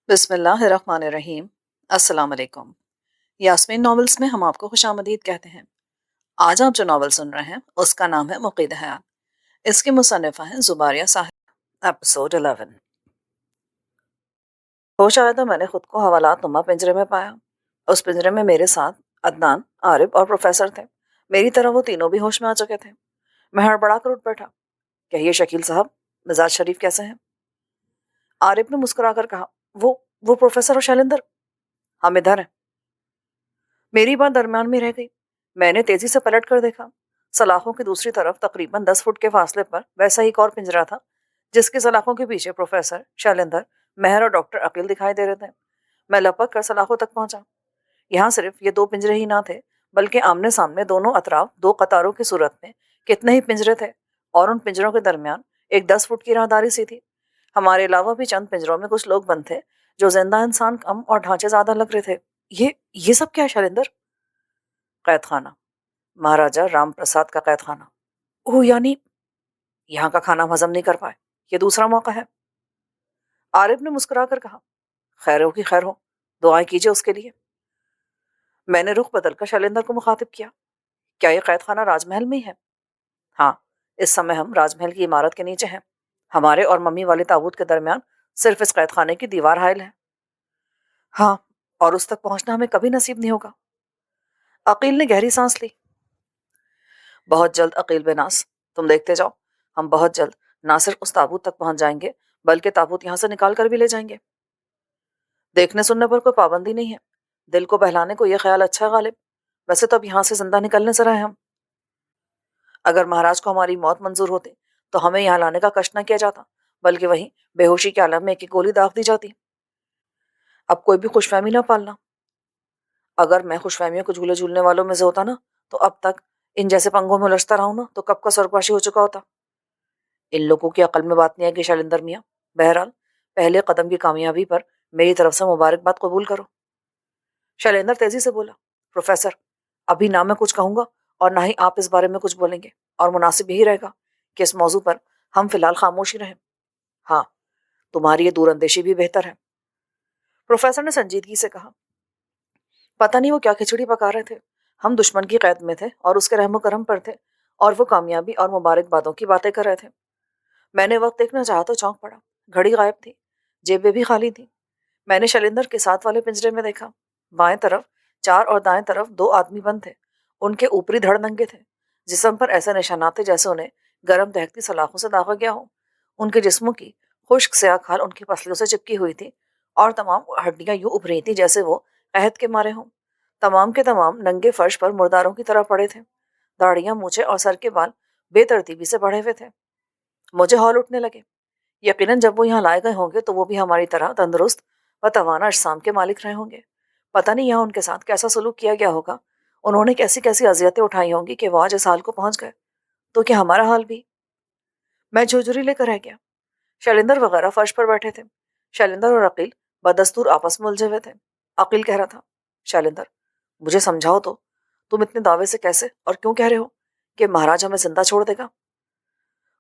بسم اللہ الرحمن الرحیم۔ السلام علیکم۔ یاسمین ناولز میں ہم آپ کو خوش آمدید کہتے ہیں۔ آج آپ جو ناول سن رہے ہیں اس کا نام ہے مقید حیات۔ اس کے مصنفہ ہیں زباریہ صاحب۔ ایپیسوڈ 11۔ ہوش آیا تو میں نے خود کو حوالات نما پنجرے میں پایا۔ اس پنجرے میں میرے ساتھ عدنان، عارف اور پروفیسر تھے۔ میری طرح وہ تینوں بھی ہوش میں آ چکے تھے۔ میں ہڑبڑا کر اٹھ بیٹھا۔ کہیے شکیل صاحب، مزاج شریف کیسے ہیں؟ عارف نے مسکرا کر کہا، وہ پروفیسر اور شیلندر ہم ادھر ہیں۔ میری بات درمیان میں رہ گئی۔ میں نے تیزی سے پلٹ کر دیکھا۔ سلاخوں کی دوسری طرف تقریباً 10 فٹ کے فاصلے پر ویسا ہی ایک اور پنجرا تھا جس کی سلاخوں کے پیچھے پروفیسر، شیلندر، مہر اور ڈاکٹر عقیل دکھائی دے رہے تھے۔ میں لپک کر سلاخوں تک پہنچا۔ یہاں صرف یہ 2 پنجرے ہی نہ تھے بلکہ آمنے سامنے دونوں اطراف 2 قطاروں کی صورت میں کتنے ہی پنجرے تھے، اور ان پنجروں کے درمیان ایک 10 فٹ کی راہداری سی تھی۔ ہمارے علاوہ بھی چند پنجروں میں کچھ لوگ بند تھے جو زندہ انسان کم اور ڈھانچے زیادہ لگ رہے تھے۔ یہ سب کیا ہے شیلندر؟ قید خانہ، مہاراجہ رام پرساد کا قید خانہ۔ اوہ، یعنی یہاں کا کھانا ہضم نہیں کر پائے، یہ دوسرا موقع ہے؟ عارف نے مسکرا کر کہا، خیر ہو کہ خیر ہو، دعائیں کیجیے اس کے لیے۔ میں نے رخ بدل کر شیلندر کو مخاطب کیا، کیا یہ قید خانہ راج محل میں ہی ہے؟ ہاں، اس سمے ہم راج محل کی عمارت کے نیچے ہیں۔ ہمارے اور ممی والے تابوت کے درمیان صرف اس قید خانے کی دیوار حائل ہے۔ ہاں، اور اس تک پہنچنا ہمیں کبھی نصیب نہیں ہوگا۔ عقیل نے گہری سانس لی۔ بہت جلد عقیل بناس، تم دیکھتے جاؤ، ہم بہت جلد نہ صرف اس تابوت تک پہنچ جائیں گے بلکہ تابوت یہاں سے نکال کر بھی لے جائیں گے۔ دیکھنے سننے پر کوئی پابندی نہیں ہے، دل کو بہلانے کو یہ خیال اچھا ہے غالب۔ ویسے تو اب یہاں سے زندہ نکلنے سے رہے ہم۔ اگر مہاراج کو ہماری موت منظور ہوتی تو ہمیں یہاں لانے کا کشٹ نہ کیا جاتا بلکہ وہیں بے ہوشی کے عالم میں ایک ایک گولی داغ دی جاتی۔ اب کوئی بھی خوش فہمی نہ پالنا۔ اگر میں خوش فہمیوں کو جھولے جھولنے والوں میں سے ہوتا نا تو اب تک ان جیسے پنگوں میں الجھتا رہا ہوں نا تو کب کا سرگواشی ہو چکا ہوتا۔ ان لوگوں کی عقل میں بات نہیں ہے کہ شیلندر میاں، بہرحال پہلے قدم کی کامیابی پر میری طرف سے مبارکباد قبول کرو۔ شیلندر تیزی سے بولا، پروفیسر، ابھی نہ میں کچھ کہوں گا اور نہ ہی آپ اس بارے میں کچھ بولیں گے، اور مناسب یہی رہے گا کہ اس موضوع پر ہم فی الحال خاموشی رہیں۔ ہاں، تمہاری یہ دور اندیشی بھی بہتر ہے۔ پروفیسر نے سنجیدگی سے کہا، پتہ نہیں وہ کیا کھچڑی پکا رہے تھے۔ ہم دشمن کی قید میں تھے اور اس کے رحم و کرم پر تھے، اور وہ کامیابی اور مبارکبادوں کی باتیں کر رہے تھے۔ میں نے وقت دیکھنا چاہا تو چونک پڑا۔ گھڑی غائب تھی، جیبیں بھی خالی تھی۔ میں نے شیلندر کے ساتھ والے پنجرے میں دیکھا۔ بائیں طرف 4 اور دائیں طرف 2 آدمی بند تھے۔ ان کے اوپری دھڑ ننگے تھے، جسم پر ایسے نشانات تھے جیسے انہیں گرم دہکتی سلاخوں سے داغا گیا ہو۔ ان کے جسموں کی خشک سیاہ کھال ان کی پسلیوں سے چپکی ہوئی تھی، اور تمام ہڈیاں یوں ابھری تھیں جیسے وہ قحط کے مارے ہوں۔ تمام کے تمام ننگے فرش پر مرداروں کی طرح پڑے تھے۔ داڑیاں، مونچھیں اور سر کے بال بے ترتیبی سے بڑھے ہوئے تھے۔ مجھے ہول اٹھنے لگے۔ یقیناً جب وہ یہاں لائے گئے ہوں گے تو وہ بھی ہماری طرح تندرست و توانا اجسام کے مالک رہے ہوں گے۔ پتہ نہیں یہاں ان کے ساتھ کیسا سلوک کیا گیا ہوگا، انہوں نے کیسی کیسی اذیتیں اٹھائی ہوں گی کہ وہ آج اس حال کو پہنچ گئے۔ تو کیا ہمارا حال بھی؟ میں جھرجھری لے کر رہ گیا۔ شیلندر وغیرہ فرش پر بیٹھے تھے۔ شیلندر اور عقیل بدستور آپس میں الجھے ہوئے تھے۔ عقیل کہہ رہا تھا، شیلندر، مجھے سمجھاؤ تو، تم اتنے دعوے سے کیسے اور کیوں کہہ رہے ہو کہ مہاراج ہمیں زندہ چھوڑ دے گا؟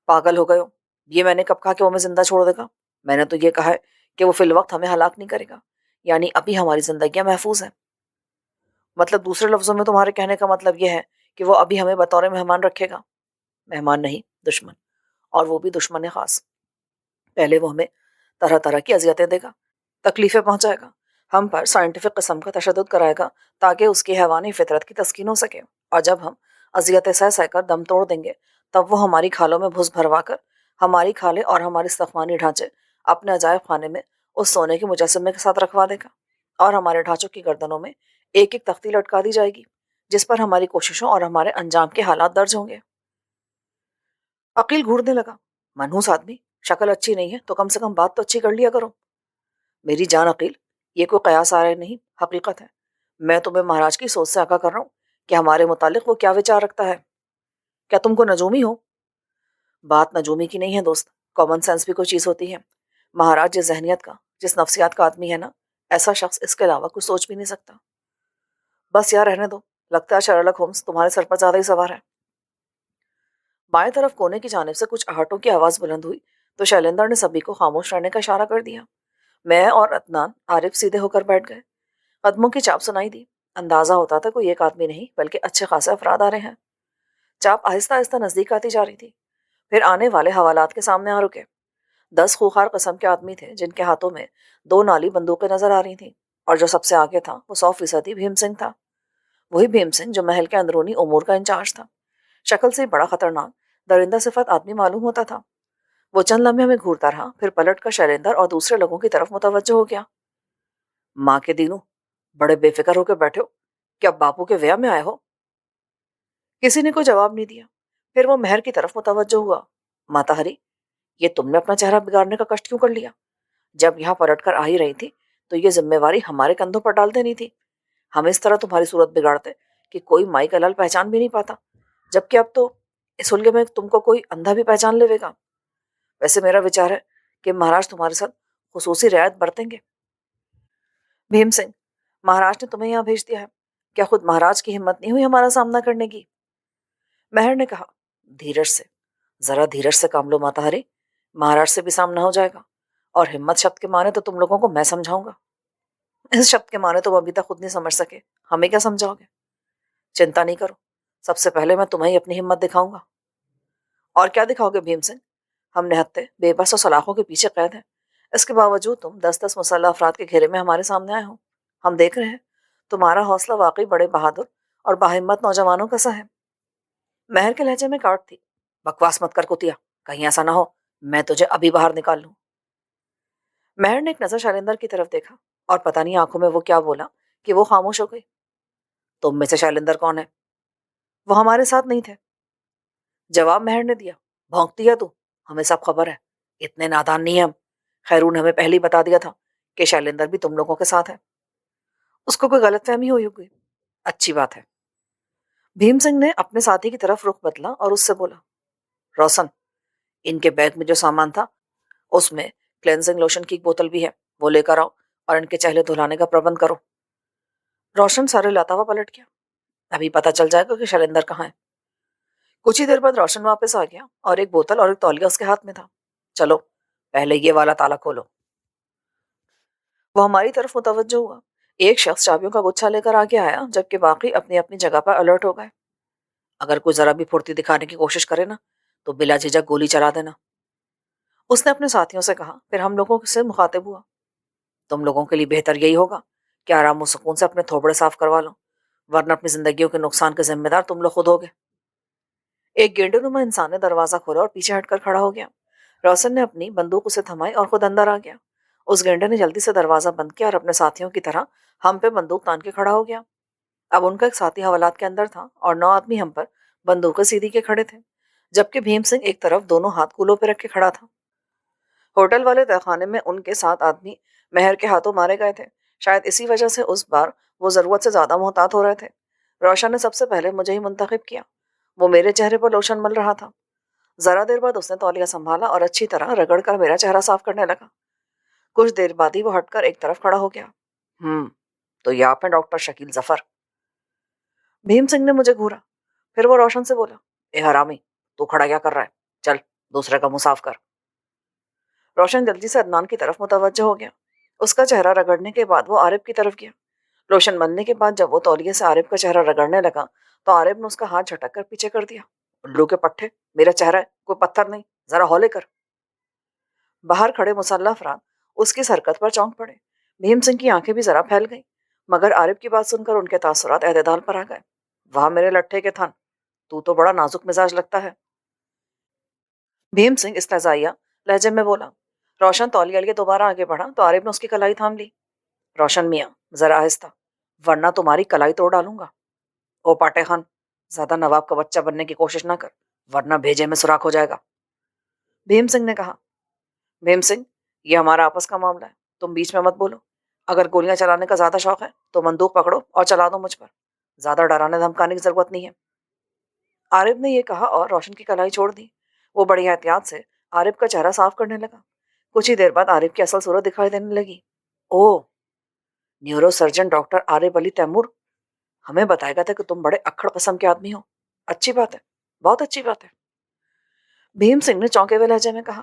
پاگل ہو گئے ہو؟ یہ میں نے کب کہا کہ وہ ہمیں زندہ چھوڑ دے گا؟ میں نے تو یہ کہا ہے کہ وہ فی الوقت ہمیں ہلاک نہیں کرے گا، یعنی ابھی ہماری زندگیاں محفوظ ہیں۔ مطلب دوسرے لفظوں میں تمہارے کہنے کا مطلب یہ ہے کہ وہ ابھی ہمیں بطور مہمان رکھے گا؟ مہمان نہیں، دشمن، اور وہ بھی دشمن خاص۔ پہلے وہ ہمیں طرح طرح کی اذیتیں دے گا، تکلیفیں پہنچائے گا، ہم پر سائنٹیفک قسم کا تشدد کرائے گا تاکہ اس کی حیوانی فطرت کی تسکین ہو سکے، اور جب ہم اذیتیں سہ سہ کر دم توڑ دیں گے تب وہ ہماری کھالوں میں بھس بھروا کر ہماری کھالیں اور ہمارے استخوانی ڈھانچے اپنے عجائب خانے میں اس سونے کے مجسمے کے ساتھ رکھوا دے گا، اور ہمارے ڈھانچوں کی گردنوں میں ایک ایک تختی لٹکا دی جائے گی جس پر ہماری کوششوں اور ہمارے انجام کے حالات درج ہوں گے۔ عقیل گھورنے لگا، منحوس آدمی، شکل اچھی نہیں ہے تو کم سے کم بات تو اچھی کر لیا کرو۔ میری جان عقیل، یہ کوئی قیاس آ رہا نہیں، حقیقت ہے۔ میں تمہیں مہاراج کی سوچ سے آگاہ کر رہا ہوں کہ ہمارے متعلق وہ کیا وچار رکھتا ہے۔ کیا تم کو نجومی ہو؟ بات نجومی کی نہیں ہے دوست، کامن سینس بھی کوئی چیز ہوتی ہے۔ مہاراج جس ذہنیت کا، جس نفسیات کا آدمی ہے نا، ایسا شخص اس کے علاوہ کچھ سوچ بھی نہیں سکتا۔ بس یار رہنے دو، لگتا ہے شرلک ہومز تمہارے سر پر زیادہ ہی سوار ہے۔ بائیں طرف کونے کی جانب سے کچھ آہٹوں کی آواز بلند ہوئی تو شیلندر نے سبھی کو خاموش رہنے کا اشارہ کر دیا۔ میں اور عدنان عارف سیدھے ہو کر بیٹھ گئے. قدموں کی چاپ سنائی دی. اندازہ ہوتا تھا کوئی ایک آدمی نہیں بلکہ اچھے خاصے افراد آ رہے ہیں. چاپ آہستہ آہستہ نزدیک آتی جا رہی تھی. پھر آنے والے حوالات کے سامنے آ رکے. 10 خوخار قسم کے آدمی تھے جن کے ہاتھوں میں 2 نالی بندوقیں نظر آ رہی تھیں، اور جو سب سے آگے تھا وہ 100% بھیم سنگھ تھا. وہی بھیم سنگھ جو محل کے اندرونی امور کا انچارج تھا. شکل سے بڑا خطرناک درندہ صفت آدمی معلوم ہوتا تھا. وہ چند لمحے میں گھورتا رہا، پھر پلٹ کر شیلیندر اور دوسرے لوگوں کی طرف متوجہ ہو گیا. ماں کے دینوں، بڑے بے فکر ہو کے بیٹھے ہو، کیا باپو کے ویا میں آئے ہو؟ کسی نے کوئی جواب نہیں دیا. پھر وہ مہر کی طرف متوجہ ہوا. ماتا ہری، یہ تم نے اپنا چہرہ بگاڑنے کا کشٹ کیوں کر لیا؟ جب یہاں پلٹ کر آ ہی رہی تھی تو یہ ذمہ واری ہمارے کندھوں پر ڈال دینی تھی. ہم اس طرح تمہاری صورت بگاڑتے کہ کوئی مائی کا لال پہچان بھی نہیں پاتا، جبکہ اب تو اس حلقے میں تم کو کوئی اندھا بھی پہچان لے گا. ویسے میرا وچار ہے کہ مہاراج تمہارے ساتھ خصوصی رعایت برتیں گے. بھیم سنگھ، مہاراج نے تمہیں یہاں بھیج دیا ہے، کیا خود مہاراج کی ہمت نہیں ہوئی ہمارا سامنا کرنے کی؟ مہر نے کہا. دھیرج سے، ذرا دھیرج سے کام لو ماتا ہری. مہاراج سے بھی سامنا ہو جائے گا، اور ہمت شبد کے معنی تو تم لوگوں کو میں سمجھاؤں گا. اس شبد کے معنی تم ابھی تک خود نہیں سمجھ سکے، ہمیں کیا سمجھاؤ گے؟ چنتا نہیں کرو، سب سے پہلے میں تمہیں ہی اپنی ہمت دکھاؤں گا. اور کیا دکھاؤ گے بھیم سنگھ؟ ہم نہتے بے بس اور سلاخوں کے پیچھے قید ہیں. اس کے باوجود تم 10 مسلح افراد کے گھیرے میں ہمارے سامنے آئے ہو. ہم دیکھ رہے ہیں تمہارا حوصلہ واقعی بڑے بہادر اور باہمت نوجوانوں کا سا ہے. مہر کے لہجے میں کاٹ تھی. بکواس مت کر کتیا، کہیں ایسا نہ ہو میں تجھے ابھی باہر نکال لوں. مہر نے ایک نظر شیلیندر کی طرف دیکھا، اور پتہ نہیں آنکھوں میں وہ کیا بولا کہ وہ خاموش ہو گئی. تم میں سے شیلیندر کون ہے؟ وہ ہمارے ساتھ نہیں تھے. جواب مہر نے دیا. بھونکتی ہے تو، ہمیں سب خبر ہے. اتنے نادان نہیں ہیں ہم. خیرون نے ہمیں پہلے ہی بتا دیا تھا کہ شیلیندر بھی تم لوگوں کے ساتھ ہے. اس کو کوئی غلط فہمی ہوئی ہوگی. اچھی بات ہے. بھیم سنگھ نے اپنے ساتھی کی طرف رخ بدلا اور اس سے بولا. روشن، ان کے بیگ میں جو سامان تھا اس میں کلینزنگ لوشن کی ایک بوتل بھی ہے، وہ لے کر آؤ اور ان کے چہلے دھلانے کا پربند کرو. روشن سارے لاتا ہوا پلٹ گیا. ابھی پتہ چل جائے گا کہ شیلیندر کہاں ہے. کچھ ہی دیر بعد روشن واپس آ گیا اور ایک بوتل اور ایک تولیہ اس کے ہاتھ میں تھا. چلو پہلے یہ والا تالا کھولو. وہ ہماری طرف متوجہ ہوا. ایک شخص چابیوں کا گچھا لے کر آگے آیا، جبکہ باقی اپنی اپنی جگہ پر الرٹ ہو گئے. اگر کوئی ذرا بھی پھرتی دکھانے کی کوشش کرے نا تو بلا جھجک گولی چلا دینا، اس نے اپنے ساتھیوں سے کہا. پھر ہم لوگوں سے مخاطب ہوا. تم لوگوں کے لیے بہتر یہی ہوگا کہ آرام و سکون سے اپنے تھوبڑے صاف کروا لو، ورنہ اپنی زندگیوں کے نقصان کے ذمہ دار تم لوگ خود ہوگے. ایک گینڈے نما انسان نے دروازہ کھولا اور پیچھے ہٹ کر کھڑا ہو گیا. روشن نے اپنی بندوق اسے تھمائی اور خود اندر آ گیا. اس گینڈے نے جلدی سے دروازہ بند کیا اور اپنے ساتھیوں کی طرح ہم پہ بندوق تان کے کھڑا ہو گیا. اب ان کا ایک ساتھی حوالات کے اندر تھا اور 9 آدمی ہم پر بندوقیں سیدھی کے کھڑے تھے، جبکہ بھیم سنگھ ایک طرف دونوں ہاتھ کولوں پہ رکھ کے کھڑا تھا. ہوٹل والے تہخانے میں ان کے 7 آدمی مہر کے ہاتھوں مارے گئے تھے. شاید اسی وجہ سے اس بار وہ ضرورت سے زیادہ محتاط ہو رہے تھے. روشن نے سب سے پہلے مجھے ہی منتخب کیا. وہ میرے چہرے پر لوشن مل رہا تھا. ذرا دیر بعد اس نے تولیہ سنبھالا اور اچھی طرح رگڑ کر میرا چہرہ صاف کرنے لگا. کچھ دیر بعد ہی وہ ہٹ کر ایک طرف کھڑا ہو گیا. تو یہ آپ ہیں ڈاکٹر شکیل ظفر؟ بھیم سنگھ نے مجھے گھورا. پھر وہ روشن سے بولا. اے حرامی، تو کھڑا کیا کر رہا ہے؟ چل دوسرے کا منہ صاف کر. روشن جلدی سے عدنان کی طرف متوجہ ہو گیا. اس کا چہرہ رگڑنے کے بعد وہ عارف کی طرف گیا. لوشن ملنے کے بعد جب وہ تولیے سے عارف کا چہرہ رگڑنے لگا تو عارف نے اس کا ہاتھ جھٹک کر پیچھے کر دیا. الو کے پٹھے، میرا چہرہ ہے، کوئی پتھر نہیں، ذرا ہولے کر. باہر کھڑے مسلح افراد اس کی حرکت پر چونک پڑے. بھیم سنگھ کی آنکھیں بھی ذرا پھیل گئیں، مگر عارف کی بات سن کر ان کے تاثرات اعتدال پر آ گئے. وہاں میرے لٹھے کے تھن، تو بڑا نازک مزاج لگتا ہے. بھیم سنگھ استہزائیہ لہجے میں بولا. روشن تولیہ لیے دوبارہ آگے بڑھا تو عارف نے اس کی کلائی تھام لی. روشن میاں، ذرا آہستہ، ورنہ تمہاری کلائی توڑ ڈالوں گا. او پاٹے خان، زیادہ نواب کا بچہ بننے کی کوشش نہ کر، ورنہ بھیجے میں سوراخ ہو جائے گا. بھیم سنگھ نے کہا. بھیم سنگھ، یہ ہمارا آپس کا معاملہ ہے، تم بیچ میں مت بولو. اگر گولیاں چلانے کا زیادہ شوق ہے تو بندوق پکڑو اور چلا دو مجھ پر. زیادہ ڈرانے دھمکانے کی ضرورت نہیں ہے. عارف نے یہ کہا اور روشن کی کلائی چھوڑ دی. وہ بڑی احتیاط سے عارف کا چہرہ صاف کرنے لگا. کچھ ہی دیر بعد عارف کی اصل صورت دکھائی دینے لگی. او، نیورو سرجن ڈاکٹر عارف علی تیمور، ہمیں بتایا گیا تھا کہ تم بڑے اکھڑ قسم کے آدمی ہو. اچھی بات ہے، بہت اچھی بات ہے. بھیم سنگھ نے چونکے ہوئے لہجے میں کہا.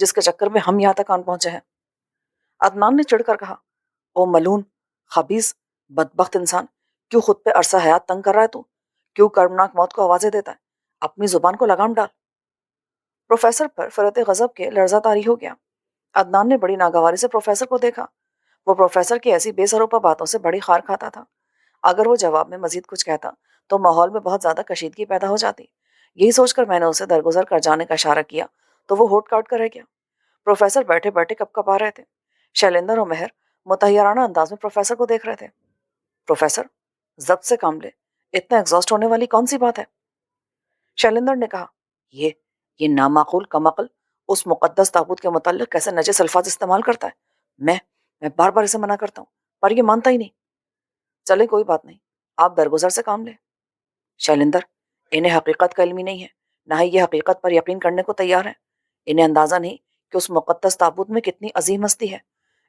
جس کے چکر میں ہم یہاں تک آن پہنچے ہیں؟ عدنان نے چڑھ کر کہا، او ملون، خبیث، بدبخت انسان، کیوں خود پہ عرصہ حیات تنگ کر رہا ہے تو؟ کیوں کربناک موت کو آوازیں دیتا ہے؟ اپنی زبان کو لگام ڈال۔ پروفیسر پر فرط غضب کے لرزہ طاری ہو گیا۔ عدنان نے بڑی ناگواری سے پروفیسر کو دیکھا۔ وہ پروفیسر کی ایسی بے سروپا باتوں سے بڑی خار کھاتا تھا۔ اگر وہ جواب میں مزید کچھ کہتا تو ماحول میں بہت زیادہ کشیدگی پیدا ہو جاتی۔ یہی سوچ کر میں نے اسے درگزر کر جانے کا اشارہ کیا تو وہ ہوٹ کاٹ کر رہ گیا۔ پروفیسر بیٹھے بیٹھے کپ کپا رہے تھے۔ شیلیندر اور مہر متحیرانہ انداز میں پروفیسر کو دیکھ رہے تھے۔ پروفیسر، ضبط سے کام لے، اتنا ایگزاسٹ ہونے والی کون سی بات ہے؟ شیلیندر نے کہا، یہ یہ نامعقول کمعقل اس مقدس تابوت کے متعلق کیسے نجس الفاظ استعمال کرتا ہے؟ میں بار بار اسے منع کرتا ہوں پر یہ مانتا ہی نہیں۔ چلے کوئی بات نہیں، آپ درگزر سے کام لیں۔ شیلیندر، انہیں حقیقت کا علم ہی نہیں ہے، نہ ہی یہ حقیقت پر یقین کرنے کو تیار ہے۔ انہیں اندازہ نہیں کہ اس مقدس تابوت میں کتنی عظیم ہستی ہے،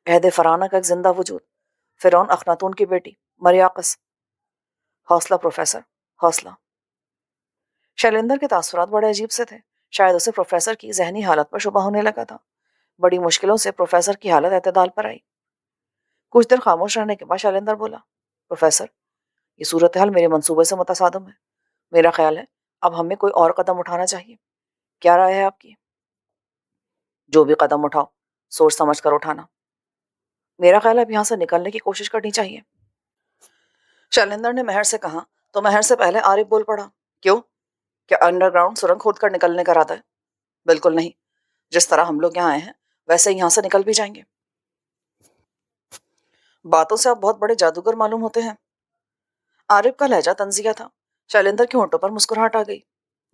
عہد فرعونہ کا ایک زندہ وجود، فرعون اخناتون کی بیٹی مریاقس۔ حوصلہ پروفیسر، حوصلہ۔ شیلیندر کے تاثرات بڑے عجیب سے تھے۔ شاید اسے پروفیسر کی ذہنی حالت پر شبہ ہونے لگا تھا۔ بڑی مشکلوں سے پروفیسر کی حالت اعتدال پر آئی۔ کچھ دیر خاموش رہنے کے بعد شیلیندر بولا، پروفیسر، یہ صورتحال میرے منصوبے سے متصادم ہے۔ میرا خیال ہے اب ہمیں کوئی اور قدم اٹھانا چاہیے۔ کیا رائے ہے آپ کی؟ جو بھی قدم اٹھاؤ سوچ سمجھ کر اٹھانا۔ میرا خیال ہے اب یہاں سے نکلنے کی کوشش کرنی چاہیے۔ شیلیندر نے مہر سے کہا تو مہر سے پہلے عارف بول پڑا، کیوں؟ کیا انڈر گراؤنڈ سرنگ کھود کر نکلنے کا ارادہ ہے؟ بالکل نہیں، جس طرح ہم لوگ یہاں آئے ہیں ویسے ہی یہاں سے نکل بھی جائیں گے۔ باتوں سے آپ بہت بڑے جادوگر معلوم ہوتے ہیں۔ عارف کا لہجہ طنزیہ تھا۔ شیلیندر کے ہونٹوں پر مسکراہٹ آ گئی۔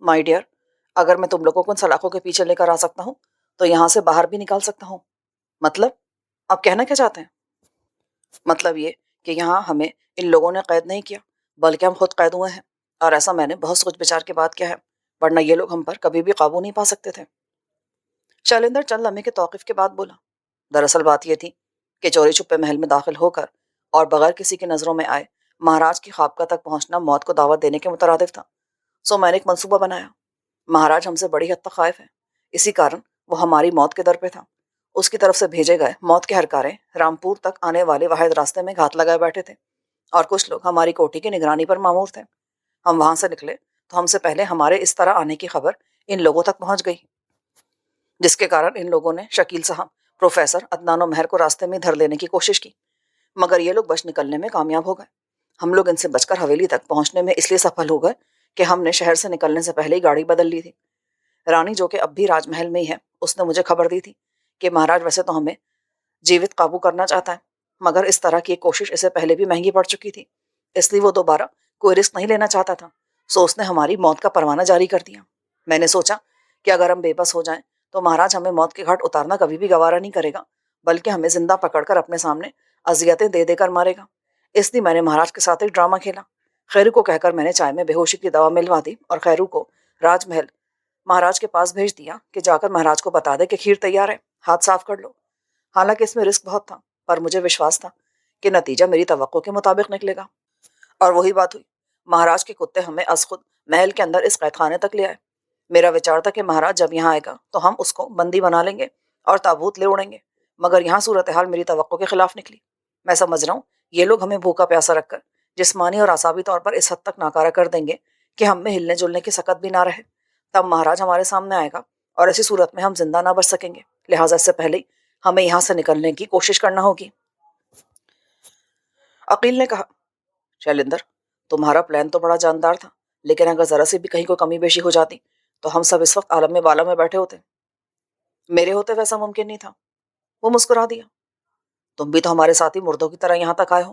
مائی ڈیئر، اگر میں تم لوگوں کو ان سلاخوں کے پیچھے لے کر آ سکتا ہوں تو یہاں سے باہر بھی نکال سکتا ہوں۔ مطلب؟ آپ کہنا کیا چاہتے ہیں؟ مطلب یہ کہ یہاں ہمیں ان لوگوں نے قید نہیں کیا بلکہ ہم خود قید ہوئے ہیں، اور ایسا میں نے بہت سوچ بچار کے بعد کیا ہے، ورنہ یہ لوگ ہم پر کبھی بھی قابو نہیں پا سکتے تھے۔ شیلیندر چند لمحے کے توقف کے بعد بولا، دراصل بات یہ تھی کہ چوری چھپے محل میں داخل ہو کر اور بغیر کسی کی نظروں میں آئے مہاراج کی خوابگاہ تک پہنچنا موت کو دعوت دینے کے مترادف تھا۔ سو میں نے ایک منصوبہ بنایا۔ مہاراج ہم سے بڑی حد تک خائف ہیں، اسی کارن وہ ہماری موت کے در پہ تھا۔ اس کی طرف سے بھیجے گئے موت کے ہرکارے رامپور تک آنے والے واحد راستے میں گھات لگائے بیٹھے تھے، اور کچھ لوگ ہماری کوٹھی کی نگرانی پر مامور تھے۔ ہم وہاں سے نکلے تو ہم سے پہلے ہمارے اس طرح آنے کی خبر ان لوگوں تک پہنچ گئی، جس کے کارن ان لوگوں نے شکیل صاحب، پروفیسر، عدنان و مہر کو راستے میں دھر لینے کی کوشش کی، مگر یہ لوگ بچ نکلنے میں کامیاب ہو گئے۔ ہم لوگ ان سے بچ کر حویلی تک پہنچنے میں اس لیے سفل ہو گئے کہ ہم نے شہر سے نکلنے سے پہلے ہی گاڑی بدل لی تھی۔ رانی، جو کہ اب بھی راج محل میں ہی ہے، اس نے مجھے خبر دی تھی کہ مہاراج ویسے تو ہمیں جیوت قابو کرنا چاہتا ہے، مگر اس طرح کی ایک کوشش اسے پہلے بھی مہنگی پڑ چکی تھی، اس لیے وہ دوبارہ کوئی رسک نہیں لینا چاہتا تھا، سو اس نے ہماری موت کا پروانہ جاری کر دیا۔ میں نے سوچا کہ اگر ہم بے بس ہو جائیں تو مہاراج ہمیں موت کے گھاٹ اتارنا کبھی بھی گوارا نہیں کرے گا، بلکہ ہمیں زندہ پکڑ کر اپنے سامنے اذیتیں دے دے کر مارے گا۔ اس لیے میں نے مہاراج کے ساتھ ایک ڈرامہ کھیلا۔ خیرو کو کہہ کر میں نے چائے میں بے ہوشی کی دوا ملوا دی اور خیرو کو راج محل مہاراج کے پاس بھیج دیا کہ جا کر مہاراج کو بتا دے کہ کھیر تیار ہے، ہاتھ صاف کر لو۔ حالانکہ اس میں رسک بہت تھا، پر مجھے وشواس تھا کہ نتیجہ میری توقع کے مطابق نکلے گا، اور وہی بات ہوئی۔ مہاراج کے کتے ہمیں از خود محل کے اندر اس قید خانے تک لے آئے۔ میرا وچار تھا کہ مہاراج جب یہاں آئے گا تو ہم اس کو بندی بنا لیں گے اور تابوت لے اڑیں گے، مگر یہاں صورتحال میری توقع کے خلاف نکلی۔ میں سمجھ رہا ہوں یہ لوگ ہمیں بھوکا پیاسا رکھ کر جسمانی اور اعصابی طور پر اس حد تک ناکارہ کر دیں گے کہ ہم میں ہلنے جلنے کی سکت بھی نہ رہے۔ تب مہاراج ہمارے سامنے آئے گا اور ایسی صورت میں ہم زندہ نہ بچ سکیں گے، لہٰذا اس سے پہلے ہی ہمیں یہاں سے نکلنے کی کوشش کرنا ہوگی۔ عقیل نے کہا، شیلیندر، تمہارا پلان تو بڑا جاندار تھا، لیکن اگر ذرا سی بھی کہیں کوئی کمی بیشی ہو جاتی تو ہم سب اس وقت عالم میں بالا میں بیٹھے ہوتے۔ میرے ہوتے ویسا ممکن نہیں تھا۔ وہ مسکرا دیا، تم بھی تو ہمارے ساتھی مردوں کی طرح یہاں تک آئے ہو،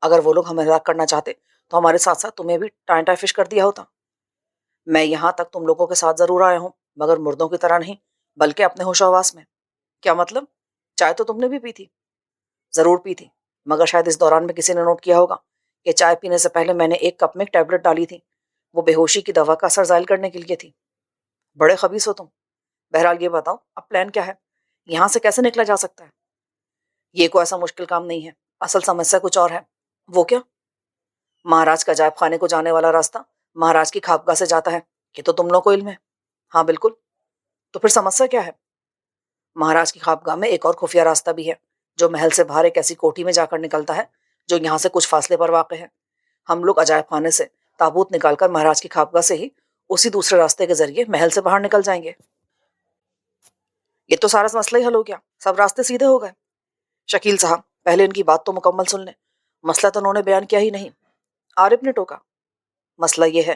اگر وہ لوگ ہمیں ہلاک کرنا چاہتے تو ہمارے ساتھ ساتھ تمہیں بھی ٹائم فش کر دیا ہوتا۔ میں یہاں تک تم لوگوں کے ساتھ ضرور آیا ہوں، مگر مردوں کی طرح نہیں، بلکہ اپنے ہوش و حواس میں۔ کیا مطلب؟ چائے تو تم نے بھی پی تھی؟ ضرور پی تھی، مگر شاید اس دوران میں کسی نے نوٹ کیا ہوگا کہ چائے پینے سے پہلے میں نے ایک کپ میں ایک ٹیبلٹ ڈالی تھی، وہ بے ہوشی کی دوا کا اثر زائل کرنے کے لیے تھی۔ بڑے خبیث ہو تم۔ بہرحال یہ بتاؤ اب پلان کیا ہے؟ یہاں سے کیسے نکلا جا سکتا ہے؟ یہ کوئی ایسا مشکل کام نہیں ہے، اصل سمسیا کچھ اور ہے۔ وہ کیا؟ مہاراج کا عجائب خانے کو جانے والا راستہ مہاراج کی خوابگاہ سے جاتا ہے، یہ تو تم لوگوں کو علم ہے۔ ہاں بالکل۔ تو پھر سمسیا کیا ہے؟ مہاراج کی خوابگاہ میں ایک اور خفیہ راستہ بھی ہے جو محل سے باہر ایک ایسی کوٹھی میں جا کر نکلتا ہے جو یہاں سے کچھ فاصلے پر واقع ہے۔ ہم لوگ عجائب خانے سے تابوت نکال کر مہاراج کی خوابگاہ سے ہی اسی دوسرے راستے کے ذریعے محل سے باہر نکل جائیں گے۔ یہ تو سارا مسئلہ ہی حل ہو گیا، سب راستے سیدھے ہو گئے۔ شکیل صاحب پہلے ان کی بات تو مکمل سن لیں، مسئلہ تو انہوں نے بیان کیا ہی نہیں، عارف نے ٹوکا۔ مسئلہ یہ ہے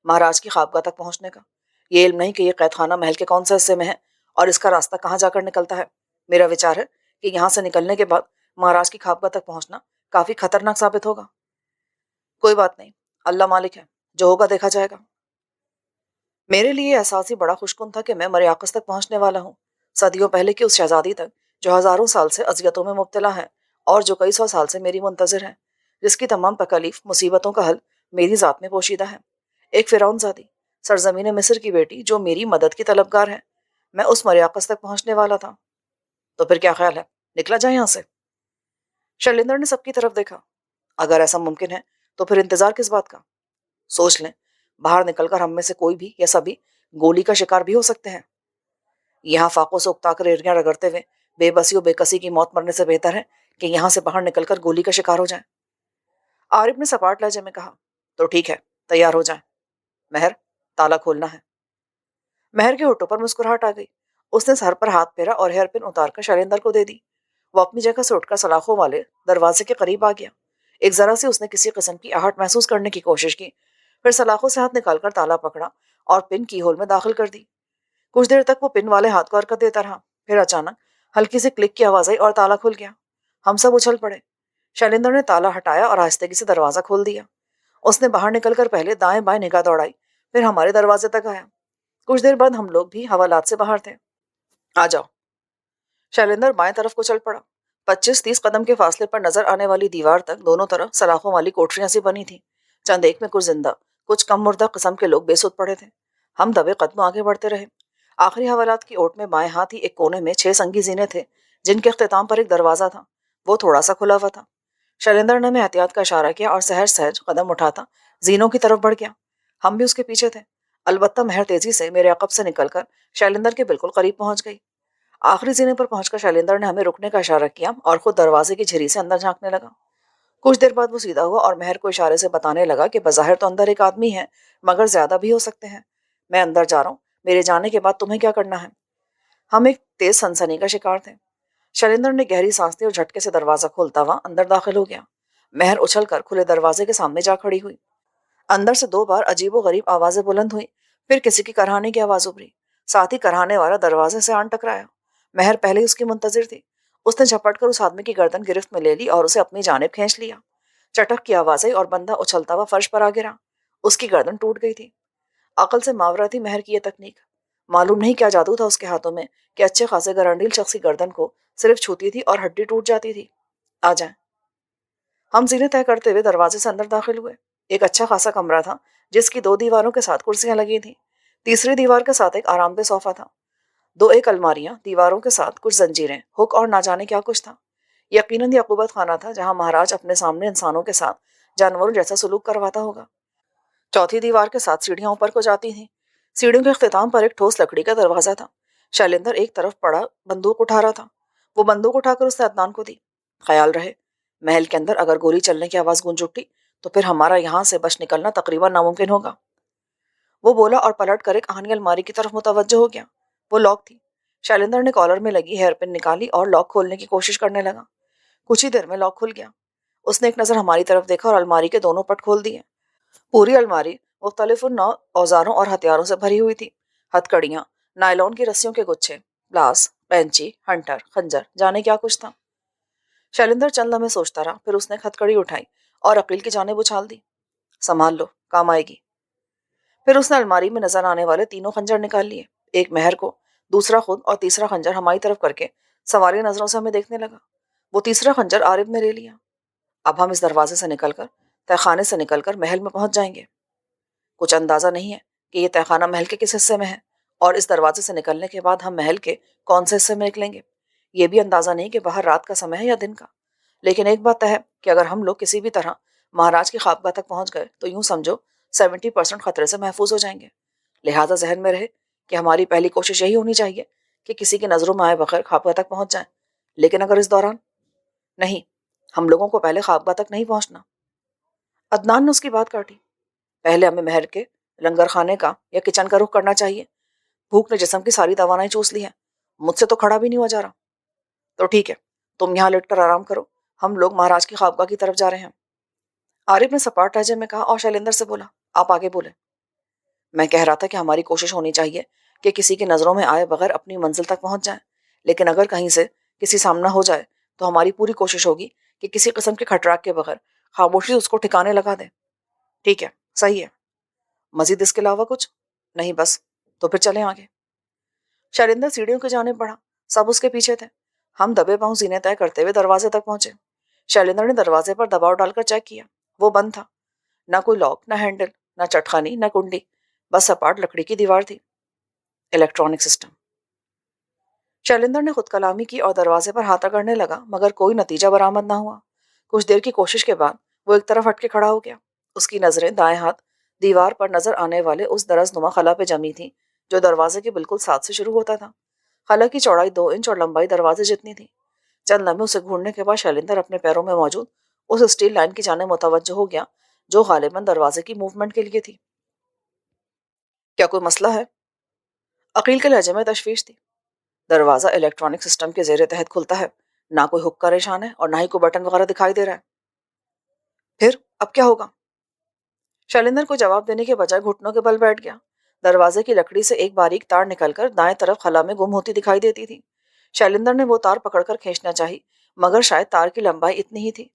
مہاراج کی خوابگاہ تک پہنچنے کا، یہ علم نہیں کہ یہ قید خانہ محل کے کون سے حصے میں ہے اور اس کا راستہ کہاں جا کر نکلتا ہے۔ میرا وچار ہے کہ یہاں سے نکلنے کے بعد مہاراج کی خوابگاہ تک پہنچنا کافی خطرناک ثابت ہوگا۔ کوئی بات نہیں، اللہ مالک ہے، جو ہوگا دیکھا جائے گا۔ میرے لیے احساس ہی بڑا خوشکن تھا کہ میں مریاقص تک پہنچنے والا ہوں، صدیوں پہلے کی اس شہزادی تک جو ہزاروں سال سے اذیتوں میں مبتلا ہے اور جو کئی سو سال سے میری منتظر ہے، جس کی تمام تکالیف مصیبتوں کا حل میری ذات میں پوشیدہ ہے۔ ایک فرعون زادی، سرزمین مصر کی بیٹی جو میری مدد کی طلبگار ہے، میں اس مریاقص تک پہنچنے والا تھا۔ تو پھر کیا خیال ہے، نکلا جائے یہاں سے؟ شیلیندر نے سب کی طرف دیکھا۔ اگر ایسا ممکن ہے تو پھر انتظار کس بات کا؟ سوچ لیں، باہر نکل کر ہم میں سے کوئی بھی یا سبھی گولی کا شکار بھی ہو سکتے ہیں۔ یہاں فاقوں سے اکتا کر ایڑیاں رگڑتے ہوئے بے بسی و بے کسی کی موت مرنے سے بہتر ہے کہ یہاں سے باہر نکل کر گولی کا شکار ہو جائیں۔ عارف نے سپاٹ لہجے میں کہا، تو ٹھیک ہے، تیار ہو جائیں۔ مہر، تالا کھولنا ہے۔ مہر کے ہونٹوں پر مسکراہٹ آ گئی۔ اس نے سر پر ہاتھ پھیرا اور ہیئر پن اتار کر شیلیندر کو دے دی۔ وہ اپنی جگہ سے اٹھ کر سلاخوں والے دروازے کے قریب آ گیا۔ ایک ذرا سی اس نے کسی قسم کی آہٹ محسوس کرنے کی کوشش کی، پھر سلاخوں سے ہاتھ نکال کر تالا پکڑا اور پن کی ہول میں داخل کر دی۔ کچھ دیر تک وہ پن والے ہاتھ کو حرکت دیتا رہا، پھر اچانک ہلکی سی کلک کی آواز آئی اور تالا کھل گیا۔ ہم سب اچھل پڑے۔ شیلیندر نے تالا ہٹایا اور آہستگی سے دروازہ کھول دیا۔ اس نے باہر نکل کر پہلے دائیں بائیں نگاہ دوڑائی، پھر ہمارے دروازے تک آیا۔ کچھ دیر بعد ہم لوگ بھی حوالات سے باہر تھے۔ آ جاؤ۔ شیلیندر بائیں طرف کو چل پڑا۔ 25-30 قدم کے فاصلے پر نظر آنے والی دیوار تک دونوں طرف سلاخوں والی کوٹریاں سی بنی تھیں۔ چند ایک میں کچھ زندہ، کچھ کم مردہ قسم کے لوگ بے سود پڑے تھے۔ ہم دبے قدموں آگے بڑھتے رہے۔ آخری حوالات کی اوٹ میں بائیں ہاتھ ہی ایک کونے میں 6 سنگی زینے تھے جن کے اختتام پر ایک دروازہ تھا۔ وہ تھوڑا سا کھلا ہوا تھا۔ شیلیندر نے ہمیں احتیاط کا اشارہ کیا اور سہج سہج قدم اٹھاتا زینوں کی طرف بڑھ گیا۔ ہم بھی اس کے پیچھے تھے۔ البتہ مہر تیزی سے میرے عقب سے نکل کر شیلیندر کے بالکل قریب پہنچ گئی۔ آخری زینے پر پہنچ کر شیلیندر نے ہمیں رکنے کا اشارہ کیا اور خود دروازے کی جھری سے اندر جھانکنے لگا۔ کچھ دیر بعد وہ سیدھا ہوا اور مہر کو اشارے سے بتانے لگا کہ بظاہر تو اندر ایک آدمی ہے مگر زیادہ بھی ہو سکتے ہیں۔ میں اندر جا رہا ہوں، میرے جانے کے بعد تمہیں کیا کرنا ہے؟ ہم ایک تیز سنسنی کا شکار تھے۔ شیلیندر نے گہری سانس لی اور جھٹکے سے دروازہ کھولتا ہوا اندر داخل ہو گیا۔ مہر اچھل کر کھلے دروازے کے سامنے جا کھڑی ہوئی۔ اندر سے 2 بار عجیب و غریب آوازیں بلند ہوئی، پھر کسی کی کرہانے کی آواز ابھری، ساتھ ہی کرہانے والا دروازے سے آن ٹکرایا۔ مہر پہلے ہی اس کی منتظر تھی۔ اس نے جھپٹ کر اس آدمی کی گردن گرفت میں لے لی اور اسے اپنی جانب کھینچ لیا۔ چٹک کی آواز آئی اور بندہ اچھلتا ہوا فرش پر آ گرا۔ اس کی گردن ٹوٹ گئی تھی۔ عقل سے ماورا تھی مہر کی یہ تکنیک۔ معلوم نہیں کیا جادو تھا اس کے ہاتھوں میں کہ اچھے خاصے گرانڈیل شخص کی گردن کو صرف چھوتی تھی اور ہڈی ٹوٹ جاتی تھی۔ آ جائیں۔ ہم زینے طے کرتے ہوئے دروازے سے اندر داخل ہوئے۔ ایک اچھا خاصا کمرہ تھا جس کی 2 دیواروں کے ساتھ کرسیاں لگی تھیں۔ تیسری دیوار کے ساتھ ایک آرام دہ صوفہ تھا۔ 2 ایک الماریاں، دیواروں کے ساتھ کچھ زنجیریں، ہک اور نہ جانے کیا کچھ تھا۔ یقیناً یہ عقوبت خانہ تھا جہاں مہاراج اپنے سامنے انسانوں کے ساتھ جانوروں جیسا سلوک کرواتا ہوگا۔ چوتھی دیوار کے ساتھ سیڑھیاں اوپر کو جاتی تھیں۔ سیڑھیوں کے اختتام پر ایک ٹھوس لکڑی کا دروازہ تھا۔ شیلیندر ایک طرف پڑا بندوق اٹھا رہا تھا۔ وہ بندوق اٹھا کر اس نے عدنان کو دی۔ خیال رہے، محل کے اندر اگر گولی چلنے کی آواز گونج اٹھی تو پھر ہمارا یہاں سے بچ نکلنا تقریباً ناممکن ہوگا۔ وہ بولا اور پلٹ کر ایک آہنی الماری کی طرف متوجہ ہو گیا۔ وہ لاک تھی۔ شیلیندر نے کالر میں لگی ہیئر پن نکالی اور لاک کھولنے کی کوشش کرنے لگا۔ کچھ ہی دیر میں لاک کھل گیا۔ اس نے ایک نظر ہماری طرف دیکھا اور الماری کے دونوں پٹ کھول دیے۔ پوری الماری مختلف نوع اوزاروں اور ہتھیاروں سے بھری ہوئی تھی۔ ہتھکڑیاں، نائلون کی رسیوں کے گچھے، پلاس، پینچی، ہنٹر، خنجر، جانے کیا کچھ تھا۔ شیلیندر چند لمحے سوچتا رہا، پھر اس نے ایک ہتھکڑی اٹھائی اور عقیل کی جانب اچھال دی۔ سنبھال لو، کام آئے گی۔ پھر اس نے الماری میں نظر آنے والے 3 خنجر نکال لیے، ایک مہر کو، دوسرا خود اور تیسرا خنجر ہماری طرف کر کے سواری نظروں سے ہمیں دیکھنے لگا۔ وہ تیسرا خنجر عارف نے لے لیا۔ اب ہم اس دروازے سے نکل کر، تہ خانے سے نکل کر محل میں پہنچ جائیں گے۔ کچھ اندازہ نہیں ہے کہ یہ تہ خانہ محل کے کس حصے میں ہے اور اس دروازے سے نکلنے کے بعد ہم محل کے کون سے حصے میں نکلیں گے۔ یہ بھی اندازہ نہیں کہ باہر رات کا سمے ہے یا دن کا۔ لیکن ایک بات طے ہے کہ اگر ہم لوگ کسی بھی طرح مہاراج کی خوابگاہ تک پہنچ گئے تو یوں سمجھو 70% خطرے سے محفوظ ہو جائیں گے۔ لہٰذا ذہن میں رہے کہ ہماری پہلی کوشش یہی ہونی چاہیے کہ کسی کی نظروں میں آئے بغیر خوابگاہ تک پہنچ جائیں، لیکن اگر اس دوران نہیں، ہم لوگوں کو پہلے خوابگاہ تک نہیں پہنچنا۔ عدنان نے اس کی بات کاٹی۔ پہلے ہمیں محل کے لنگر خانے کا یا کچن کا رخ کرنا چاہیے۔ بھوک نے جسم کی ساری توانائی چوس لی ہے، مجھ سے تو کھڑا بھی نہیں ہوا جا رہا۔ تو ٹھیک ہے، تم یہاں لیٹ کر آرام کرو، ہم لوگ مہاراج کی خوابگاہ کی طرف جا رہے ہیں۔ عارف نے سپاٹ لہجے میں کہا اور شیلیندر سے بولا، آپ آگے بولیں۔ میں کہہ رہا تھا کہ ہماری کوشش ہونی چاہیے کہ کسی کی نظروں میں آئے بغیر اپنی منزل تک پہنچ جائیں، لیکن اگر کہیں سے کسی سامنا ہو جائے تو ہماری پوری کوشش ہوگی کہ کسی قسم کے کھٹراک کے بغیر خاموشی اس کو ٹھکانے لگا دیں۔ ٹھیک ہے، صحیح ہے۔ مزید اس کے علاوہ کچھ نہیں؟ بس، تو پھر چلیں آگے۔ شیلیندر سیڑھیوں کی جانب بڑھا، سب اس کے پیچھے تھے۔ ہم دبے پاؤں سینے طے کرتے ہوئے دروازے تک پہنچے۔ شیلیندر نے دروازے پر دباؤ ڈال کر چیک کیا، وہ بند تھا۔ نہ کوئی لاک، نہ ہینڈل، نہ چٹخانی، نہ کنڈی، بس سپاٹ لکڑی کی دیوار تھی۔ Electronic system. شیلیندر نے خود کلامی کی اور دروازے پر ہاتھ رگڑنے لگا، مگر کوئی نتیجہ برآمد نہ ہوا۔ کچھ دیر کی کوشش کے بعد وہ ایک طرف ہٹ کے کھڑا ہو گیا۔ اس کی نظریں دائیں ہاتھ دیوار پر نظر آنے والے اس درز نما خلا پہ جمی تھیں جو دروازے کے بالکل ساتھ سے شروع ہوتا تھا۔ خلا کی چوڑائی 2 انچ اور لمبائی دروازے جتنی تھی۔ چند لمحے اسے گھورنے کے بعد شیلیندر اپنے پیروں میں موجود اس اسٹیل لائن کی جانب متوجہ ہو گیا جو غالباً دروازے کی موومنٹ کے لیے تھی۔ کیا کوئی مسئلہ ہے؟ عقیل کے لہجے میں تشویش تھی۔ دروازہ الیکٹرانک سسٹم کے زیر تحت کھلتا ہے، نہ کوئی ہک کا نشان ہے اور نہ ہی کوئی بٹن وغیرہ دکھائی دے رہا ہے۔ پھر اب کیا ہوگا؟ شیلیندر کو جواب دینے کے بجائے گھٹنوں کے بل بیٹھ گیا۔ دروازے کی لکڑی سے ایک باریک تار نکل کر دائیں طرف خلا میں گم ہوتی دکھائی دیتی تھی۔ شیلیندر نے وہ تار پکڑ کر کھینچنا چاہی، مگر شاید تار کی لمبائی اتنی ہی تھی۔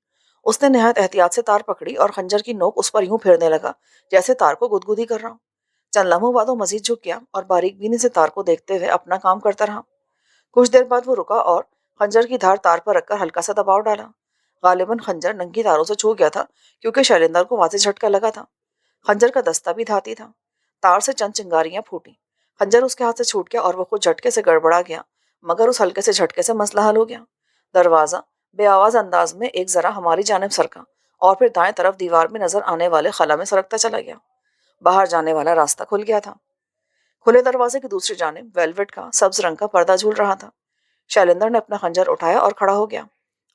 اس نے نہایت احتیاط سے تار پکڑی اور خنجر کی نوک اس پر یوں پھیرنے لگا جیسے تار کو گدگدی کر رہا ہوں۔ چند لمحوں بعد وہ مزید جھک گیا اور باریک بینی سے تار کو دیکھتے ہوئے اپنا کام کرتا رہا۔ کچھ دیر بعد وہ رکا اور خنجر کی دھار تار پر رکھ کر ہلکا سا دباؤ ڈالا۔ غالباً خنجر ننگی تاروں سے چھو گیا تھا کیونکہ شیلیندر کو واضح جھٹکا لگا تھا۔ خنجر کا دستہ بھی دھاتی تھا۔ تار سے چند چنگاریاں پھوٹی، خنجر اس کے ہاتھ سے چھوٹ گیا اور وہ خود جھٹکے سے گڑبڑا گیا، مگر اس ہلکے سے جھٹکے سے مسئلہ حل ہو گیا۔ دروازہ بے آواز انداز میں ایک ذرا ہماری جانب سرکا اور پھر دائیں طرف دیوار میں نظر آنے والے خلا میں سرکتا چلا گیا۔ باہر جانے والا راستہ کھل گیا تھا۔ کھلے دروازے کی دوسری جانب ویلویٹ کا سبز رنگ کا پردہ جھول رہا تھا۔ شیلیندر نے اپنا خنجر اٹھایا اور کھڑا ہو گیا۔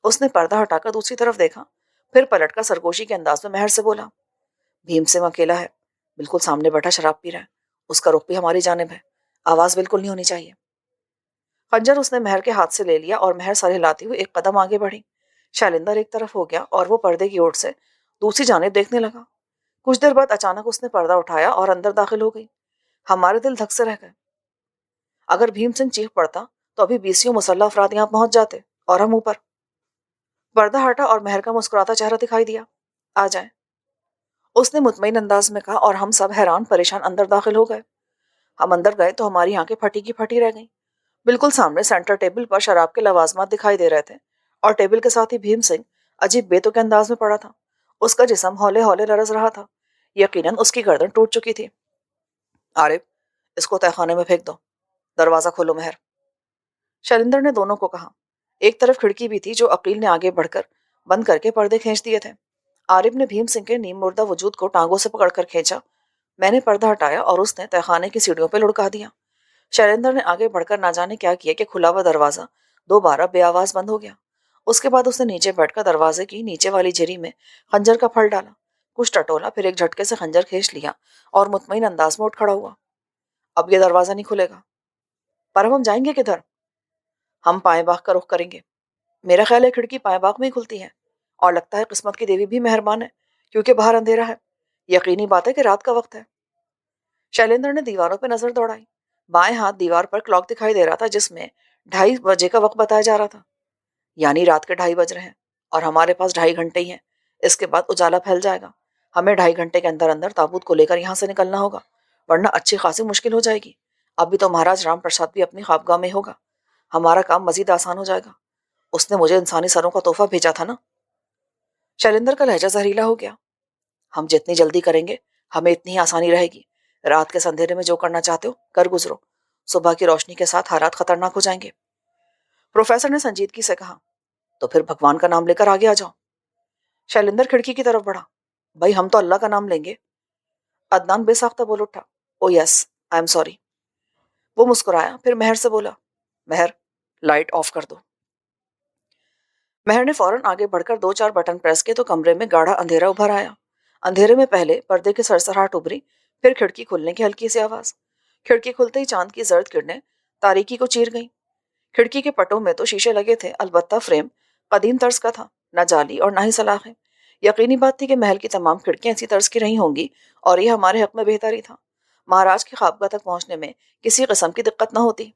اس نے پردہ ہٹا کر دوسری طرف دیکھا، پھر پلٹ کر سرگوشی کے انداز میں مہر سے بولا، بھیم سنگھ اکیلا ہے، بالکل سامنے بیٹھا شراب پی رہا ہے، اس کا رخ بھی ہماری جانب ہے، آواز بالکل نہیں ہونی چاہیے۔ خنجر اس نے مہر کے ہاتھ سے لے لیا اور مہر سر ہلاتی ہوئے ایک قدم آگے بڑھی۔ شیلیندر ایک طرف ہو گیا اور وہ پردے کی اوٹ سے دوسری جانب دیکھنے لگا۔ کچھ دیر بعد اچانک اس نے پردہ اٹھایا اور اندر داخل ہو گئی۔ ہمارے دل دھک سے رہ گئے۔ اگر بھیم سنگھ چیخ پڑتا تو ابھی 20 مسلح افراد یہاں پہنچ جاتے اور ہم اوپر۔ پردہ ہٹا اور مہر کا مسکراتا چہرہ دکھائی دیا۔ آ جائیں، اس نے مطمئن انداز میں کہا اور ہم سب حیران پریشان اندر داخل ہو گئے۔ ہم اندر گئے تو ہماری آنکھیں پھٹی کی پھٹی رہ گئیں۔ بالکل سامنے سینٹر ٹیبل پر شراب کے لوازمات دکھائی دے رہے تھے اور ٹیبل کے ساتھ ہی بھیم سنگھ عجیب بے تک انداز میں پڑا تھا۔ اس کا جسم ہولے ہولے لرز رہا تھا، یقیناً اس کی گردن ٹوٹ چکی تھی۔ عارف، اس کو تہہ خانے میں پھینک دو، دروازہ کھولو مہر، شیلیندر نے دونوں کو کہا۔ ایک طرف کھڑکی بھی تھی جو عقیل نے آگے بڑھ کر بند کر کے پردے کھینچ دیے تھے۔ عارف نے بھیم سنگھ کے نیم مردہ وجود کو ٹانگوں سے پکڑ کر کھینچا۔ میں نے پردہ ہٹایا اور اس نے تہہ خانے کی سیڑھیوں پہ لڑکا دیا۔ شیلیندر نے آگے بڑھ کر نہ جانے کیا کیا کہ کھلا ہوا دروازہ دوبارہ بے آواز بند ہو گیا۔ اس کے بعد اس نے نیچے بیٹھ کر دروازے کی نیچے والی جھری میں خنجر کا پھل ڈالا، کچھ ٹٹولا، پھر ایک جھٹکے سے خنجر کھینچ لیا اور مطمئن انداز میں اٹھ کھڑا ہوا۔ اب یہ دروازہ نہیں کھلے گا۔ پر ہم جائیں گے کدھر؟ ہم پائیں باغ کا رخ کریں گے۔ میرا خیال ہے کھڑکی پائیں باغ میں ہی کھلتی ہے، اور لگتا ہے قسمت کی دیوی بھی مہربان ہے کیونکہ باہر اندھیرا ہے۔ یقینی بات ہے کہ رات کا وقت ہے۔ شیلیندر نے دیواروں پہ نظر دوڑائی۔ بائیں ہاتھ دیوار پر کلاک دکھائی دے رہا تھا جس میں 2:30 بجے کا وقت بتایا جا رہا تھا، یعنی رات کے 2:30 بج رہے ہیں اور ہمارے پاس 2.5 گھنٹے ہی ہیں۔ اس کے بعد اجالا پھیل جائے گا۔ ہمیں 2.5 گھنٹے کے اندر اندر تابوت کو لے کر یہاں سے نکلنا ہوگا، ورنہ اچھی خاصی مشکل ہو جائے گی۔ ابھی تو مہاراج رام پرساد بھی اپنی خوابگاہ میں ہوگا، ہمارا کام مزید آسان ہو جائے گا۔ اس نے مجھے انسانی سروں کا تحفہ بھیجا تھا نا۔ شیلیندر کا لہجہ زہریلا ہو گیا۔ ہم جتنی جلدی کریں گے ہمیں اتنی ہی آسانی رہے گی۔ رات کے اندھیرے میں جو کرنا چاہتے ہو کر گزرو، صبح کی روشنی کے ساتھ حالات خطرناک ہو جائیں گے۔ پروفیسر نے سنجیدگی سے کہا، تو پھر بھگوان کا نام لے کر آگے آ جاؤ۔ شیلیندر کھڑکی کی طرف بڑھا، بھائی ہم تو اللہ کا نام لیں گے۔ عدنان بے ساختہ بول اٹھا، او یس، آئی ایم سوری۔ وہ مسکرایا، پھر مہر سے بولا، مہر لائٹ آف کر دو۔ مہر نے فوراً آگے بڑھ کر 2-4 بٹن پریس کیے تو کمرے میں گاڑھا اندھیرا ابھر آیا۔ اندھیرے میں پہلے پردے کی سرسراہٹ ابھری، پھر کھڑکی کھلنے کی ہلکی سی آواز۔ کھڑکی کھلتے ہی چاند کی زرد کرنیں تاریکی کو چیر گئیں۔ کھڑکی کے پٹوں میں تو شیشے لگے تھے، البتہ فریم قدیم طرز کا تھا، نہ جالی اور نہ ہی سلاخیں۔ یقینی بات تھی کہ محل کی تمام کھڑکیاں اسی طرز کی رہی ہوں گی اور یہ ہمارے حق میں بہتر ہی تھا۔ مہاراج کی خوابگاہ تک پہنچنے میں کسی قسم کی دقت نہ ہوتی۔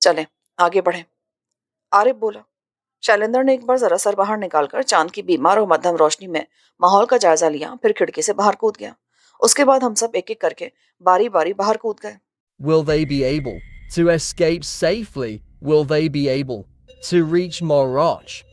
چلیں آگے بڑھیں، عارف بولا۔ شیلندر نے ایک بار ذرا سر باہر نکال کر چاند کی بیمار اور مدھم روشنی میں ماحول کا جائزہ لیا، پھر کھڑکی سے باہر کود گیا۔ اس کے بعد ہم سب ایک ایک کر کے باری باری باہر کود گئے۔ Will they be able to escape safely? Will they be able to reach Morocco?